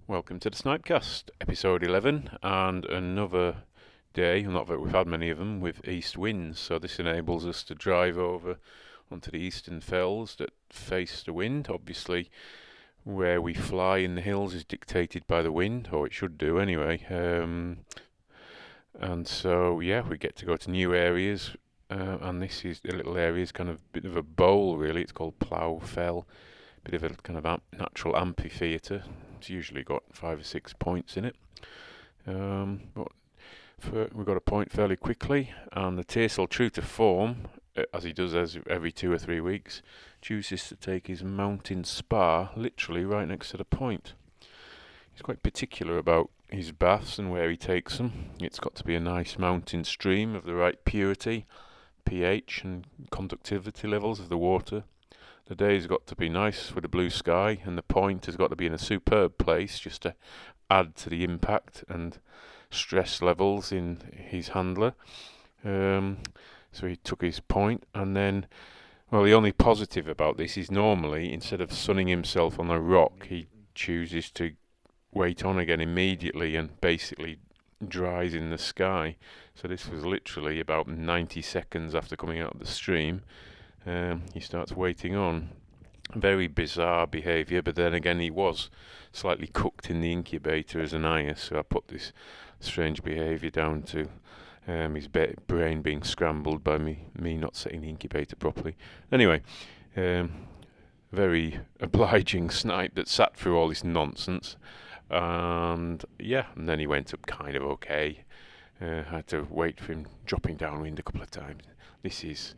Welcome to the Snipecast, episode 11, and another day, not that we've had many of them, with east winds, so this enables us to drive over onto the eastern fells that face the wind. Obviously, where we fly in the hills is dictated by the wind, or it should do anyway, and so, we get to go to new areas, and this is the little area is kind of a bit of a bowl, really. It's called Plough Fell, bit of a kind of natural amphitheatre. It's usually got 5 or 6 points in it. But we got a point fairly quickly, and the Tearsel, true to form, as he does every 2 or 3 weeks, chooses to take his mountain spa literally right next to the point. He's quite particular about his baths and where he takes them. It's got to be a nice mountain stream of the right purity, pH and conductivity levels of the water. The day's got to be nice with a blue sky, and the point has got to be in a superb place just to add to the impact and stress levels in his handler. So he took his point, and then, well, the only positive about this is normally, instead of sunning himself on a rock, he chooses to wait on again immediately and basically dries in the sky. So this was literally about 90 seconds after coming out of the stream. He starts waiting on. Very bizarre behaviour, but then again he was slightly cooked in the incubator as an ayah, so I put this strange behaviour down to his brain being scrambled by me not setting the incubator properly. Anyway, very obliging snipe that sat through all this nonsense, and then he went up kind of okay. Had to wait for him dropping downwind a couple of times. This is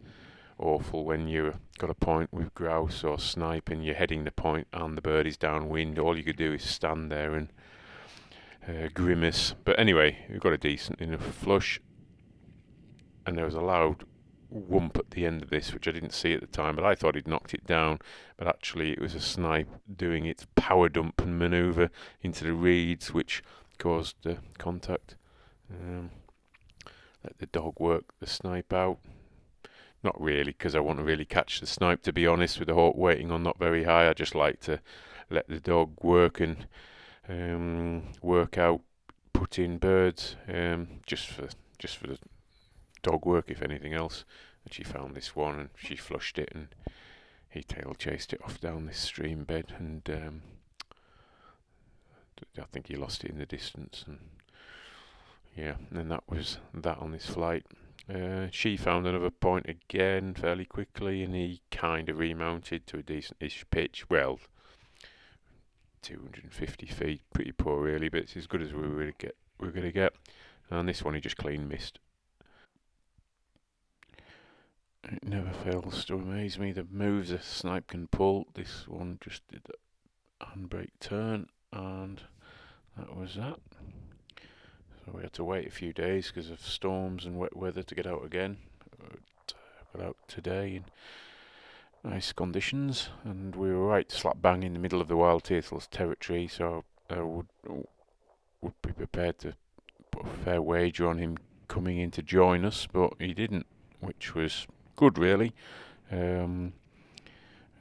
awful when you've got a point with grouse or snipe and you're heading the point and the bird is downwind. All you could do is stand there and grimace. But anyway, we got a decent enough flush, and there was a loud whump at the end of this, which I didn't see at the time, but I thought he'd knocked it down. But actually it was a snipe doing its power dump and manoeuvre into the reeds, which caused the contact. Let the dog work the snipe out. Not really, because I want to really catch the snipe, to be honest, with the hawk waiting on not very high. I just like to let the dog work and work out, put in birds, just for the dog work, if anything else. And she found this one and she flushed it, and he tail chased it off down this stream bed, and I think he lost it in the distance. And that was that on this flight. She found another point again fairly quickly, and he kind of remounted to a decent-ish pitch. Well, 250 feet, pretty poor really, but it's as good as we're going to get. And this one he just clean missed. It never fails to amaze me the moves a snipe can pull. This one just did a handbrake turn, and that was that. So we had to wait a few days because of storms and wet weather to get out again. Got out today in nice conditions, and we were right slap bang in the middle of the wild turtle's territory, so I would be prepared to put a fair wager on him coming in to join us, but he didn't, which was good really.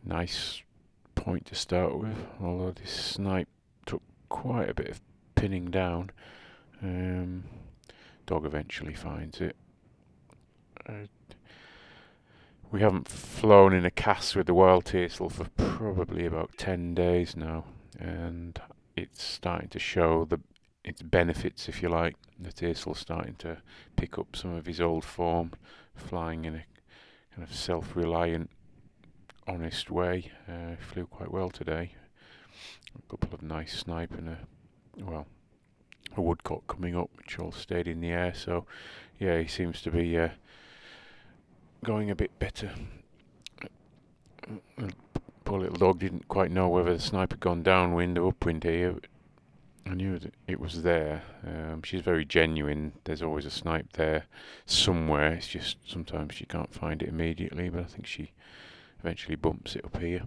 Nice point to start with, although this snipe took quite a bit of pinning down. Dog eventually finds it. We haven't flown in a cast with the wild teasel for probably about 10 days now, and it's starting to show its benefits, if you like. The teasel's starting to pick up some of his old form, flying in a kind of self-reliant, honest way. Flew quite well today. A couple of nice snipe and a woodcock coming up, which all stayed in the air. So, he seems to be going a bit better. Poor little dog didn't quite know whether the snipe had gone downwind or upwind here. I knew that it was there. She's very genuine. There's always a snipe there somewhere. It's just sometimes she can't find it immediately, but I think she eventually bumps it up here.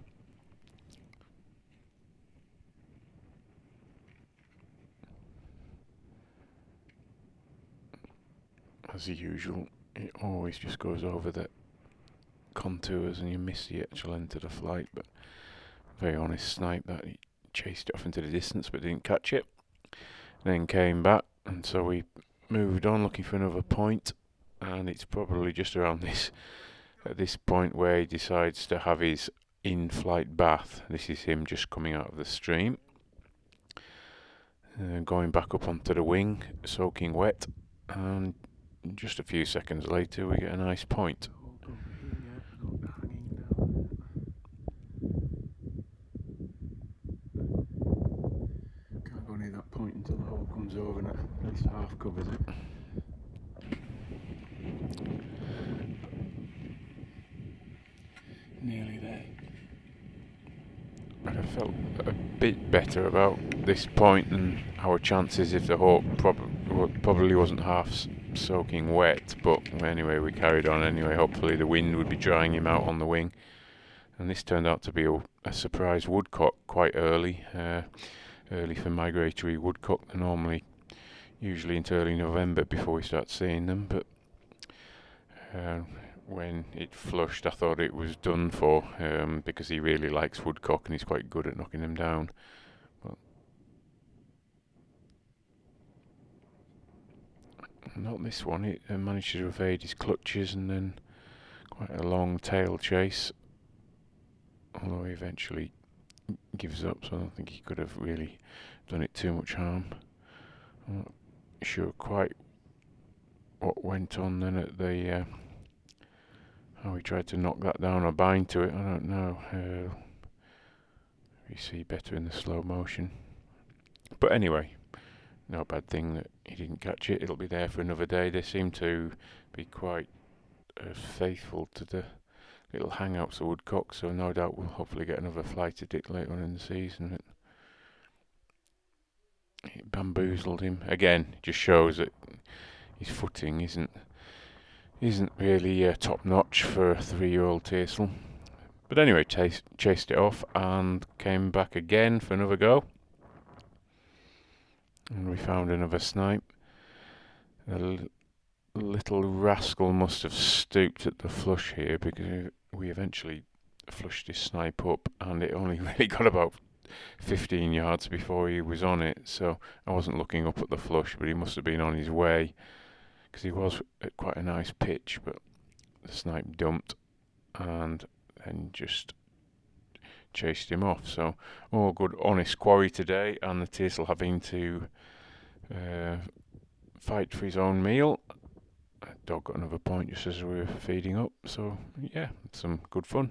As usual, it always just goes over the contours and you miss the actual end of the flight, but very honest snipe that. He chased it off into the distance but didn't catch it. Then came back, and so we moved on looking for another point, and it's probably just around at this point where he decides to have his in-flight bath. This is him just coming out of the stream, going back up onto the wing, soaking wet, and just a few seconds later we get a nice point. Can't go near that point until the hole comes over and at least half covers it. Nearly there. But I felt a bit better about this point and our chances if the hawk probably wasn't half soaking wet, but anyway we carried on anyway. Hopefully the wind would be drying him out on the wing, and this turned out to be a surprise woodcock quite early for migratory woodcock. They're usually into early November before we start seeing them, but when it flushed I thought it was done for, because he really likes woodcock and he's quite good at knocking them down. But not this one. It managed to evade his clutches and then quite a long tail chase, although he eventually gives up, so I don't think he could have really done it too much harm. I'm not sure quite what went on then at the how he tried to knock that down or bind to it. I don't know. You see better in the slow motion. But anyway, no bad thing that he didn't catch it. It'll be there for another day. They seem to be quite faithful to the little hangouts of woodcock, so no doubt we'll hopefully get another flight at it later on in the season. It bamboozled him again. Just shows that his footing isn't really top notch for a 3-year-old teasel. But anyway, chased it off and came back again for another go, and we found another snipe. The little rascal must have stooped at the flush here, because we eventually flushed this snipe up and it only really got about 15 yards before he was on it, so I wasn't looking up at the flush, but he must have been on his way, because he was at quite a nice pitch, but the snipe dumped and then just chased him off. So all good, honest quarry today, and the teasel having to fight for his own meal. Dog got another point just as we were feeding up, so yeah, some good fun.